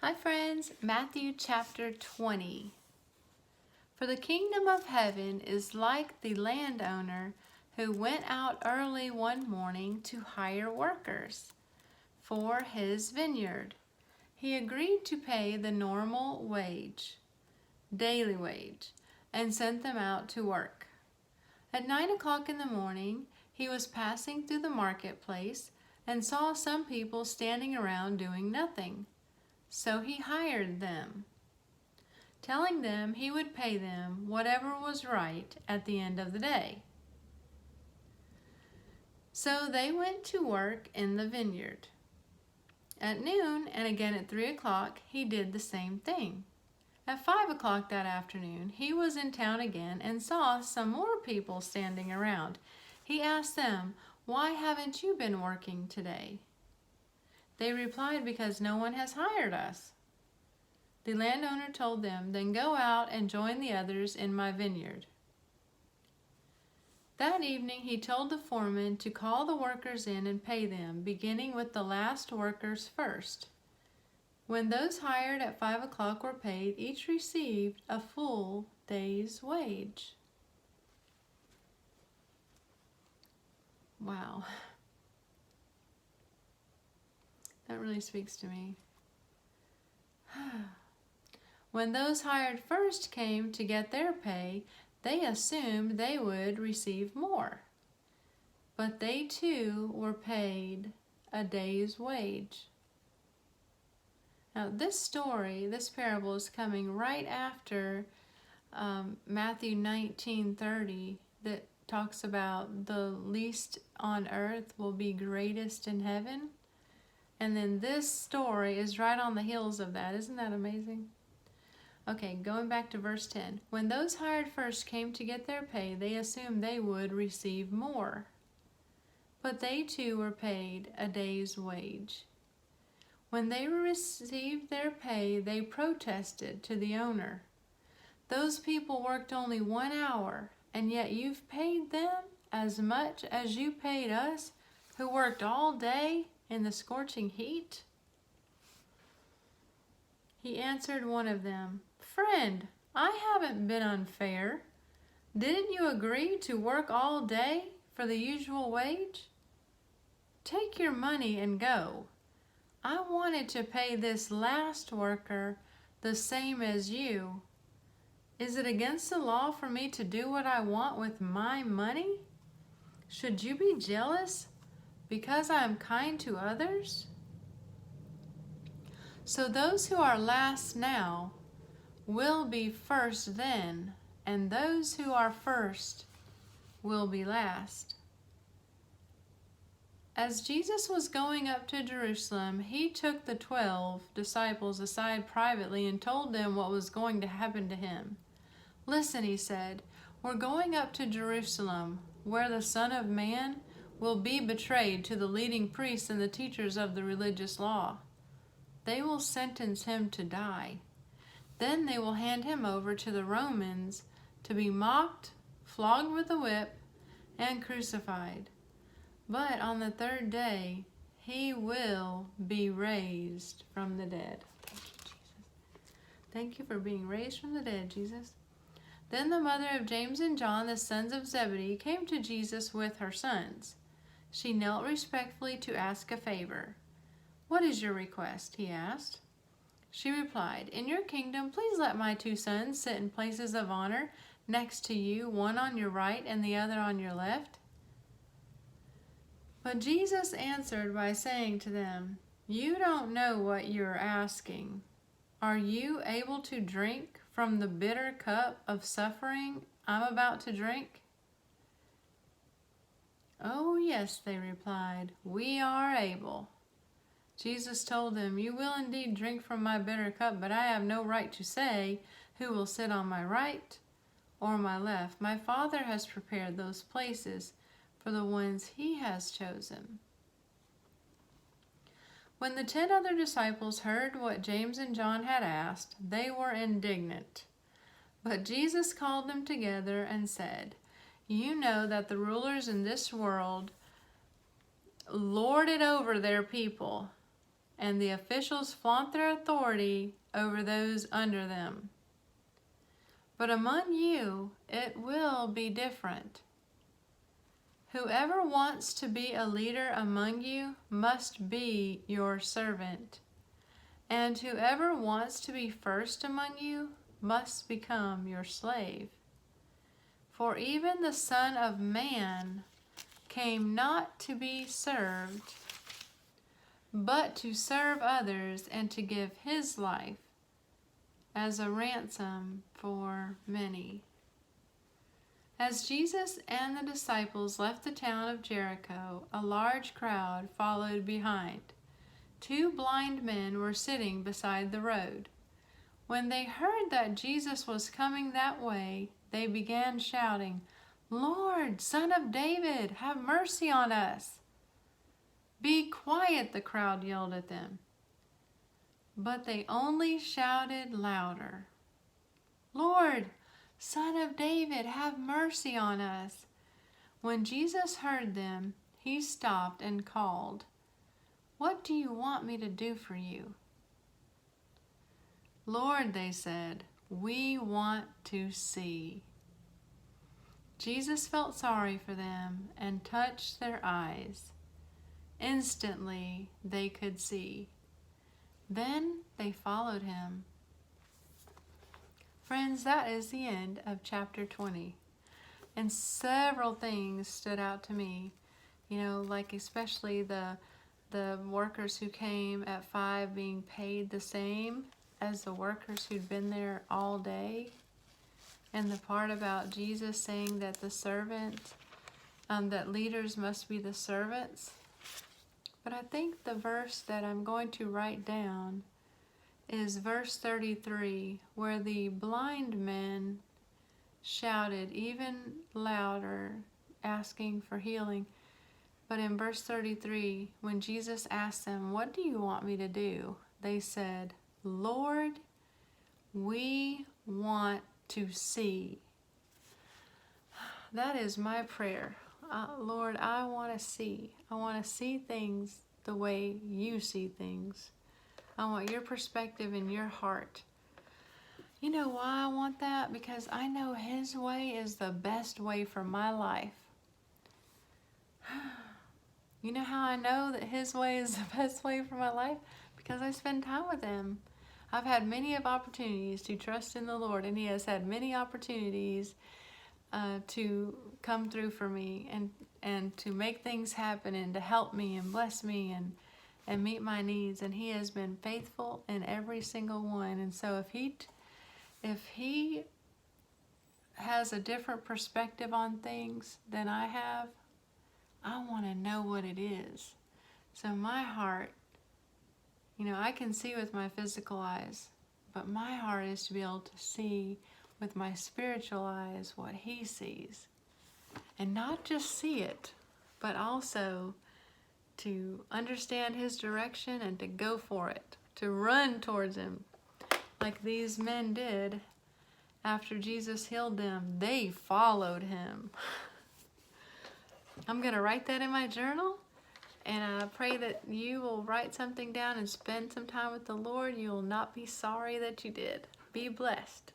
Hi friends, Matthew chapter 20. For the kingdom of heaven is like the landowner who went out early one morning to hire workers for his vineyard. He agreed to pay the normal wage, daily wage, and sent them out to work. At 9 o'clock in the morning, he was passing through the marketplace and saw some people standing around doing nothing. So he hired them, telling them he would pay them whatever was right at the end of the day. So they went to work in the vineyard. At noon and again at 3 o'clock, he did the same thing. At 5 o'clock that afternoon, he was in town again and saw some more people standing around. He asked them, "Why haven't you been working today?" They replied, "Because no one has hired us." The landowner told them, "Then go out and join the others in my vineyard." That evening he told the foreman to call the workers in and pay them, beginning with the last workers first. When those hired at 5 o'clock were paid, each received a full day's wage. Wow. That really speaks to me. When those hired first came to get their pay, they assumed they would receive more. But they too were paid a day's wage. Now this parable is coming right after Matthew 19:30 that talks about the least on earth will be greatest in heaven. And then this story is right on the heels of that. Isn't that amazing? Okay, going back to verse 10. When those hired first came to get their pay, they assumed they would receive more. But they too were paid a day's wage. When they received their pay, they protested to the owner. "Those people worked only 1 hour, and yet you've paid them as much as you paid us who worked all day in the scorching heat?" He answered one of them, "Friend, I haven't been unfair. Didn't you agree to work all day for the usual wage? Take your money and go. I wanted to pay this last worker the same as you. Is it against the law for me to do what I want with my money? Should you be jealous because I am kind to others?" So those who are last now will be first then, and those who are first will be last. As Jesus was going up to Jerusalem, he took the 12 disciples aside privately and told them what was going to happen to him. "Listen," he said, "we're going up to Jerusalem, where the Son of Man will be betrayed to the leading priests and the teachers of the religious law. They will sentence him to die. Then they will hand him over to the Romans to be mocked, flogged with a whip, and crucified. But on the third day, he will be raised from the dead." Thank you, Jesus. Thank you for being raised from the dead, Jesus. Then the mother of James and John, the sons of Zebedee, came to Jesus with her sons. She knelt respectfully to ask a favor. "What is your request?" he asked. She replied, "In your kingdom, please let my 2 sons sit in places of honor next to you, one on your right and the other on your left." But Jesus answered by saying to them, "You don't know what you're asking. Are you able to drink from the bitter cup of suffering I'm about to drink?" "Oh, yes," they replied, "we are able." Jesus told them, "You will indeed drink from my bitter cup, but I have no right to say who will sit on my right or my left. My Father has prepared those places for the ones he has chosen." When the 10 other disciples heard what James and John had asked, they were indignant. But Jesus called them together and said, "You know that the rulers in this world lord it over their people, and the officials flaunt their authority over those under them. But among you, it will be different. Whoever wants to be a leader among you must be your servant, and whoever wants to be first among you must become your slave. For even the Son of Man came not to be served, but to serve others and to give his life as a ransom for many. As Jesus and the disciples left the town of Jericho, a large crowd followed behind. 2 blind men were sitting beside the road. When they heard that Jesus was coming that way, they began shouting, "Lord, Son of David, have mercy on us." "Be quiet," the crowd yelled at them. But they only shouted louder, "Lord, Son of David, have mercy on us." When Jesus heard them, he stopped and called, "What do you want me to do for you?" "Lord," they said, "we want to see." Jesus felt sorry for them and touched their eyes. Instantly they could see. Then they followed him. Friends, that is the end of chapter 20. And several things stood out to me. Like especially the workers who came at 5 being paid the same as the workers who'd been there all day. And the part about Jesus saying that that leaders must be the servants. But I think the verse that I'm going to write down is verse 33, where the blind men shouted even louder, asking for healing. But in verse 33, when Jesus asked them, "What do you want me to do?" they said, "Lord, we want to see." That is my prayer. Lord, I want to see. I want to see things the way you see things. I want your perspective and your heart. You know why I want that? Because I know his way is the best way for my life. You know how I know that his way is the best way for my life? Because I spend time with him. I've had many of opportunities to trust in the Lord, and he has had many opportunities to come through for me and to make things happen and to help me and bless me and meet my needs. And he has been faithful in every single one. And so if he has a different perspective on things than I have, I want to know what it is. So my heart, I can see with my physical eyes, but my heart is to be able to see with my spiritual eyes what he sees. And not just see it, but also to understand his direction and to go for it, to run towards him like these men did after Jesus healed them. They followed him. I'm going to write that in my journal, and I pray that you will write something down and spend some time with the Lord. You will not be sorry that you did. Be blessed.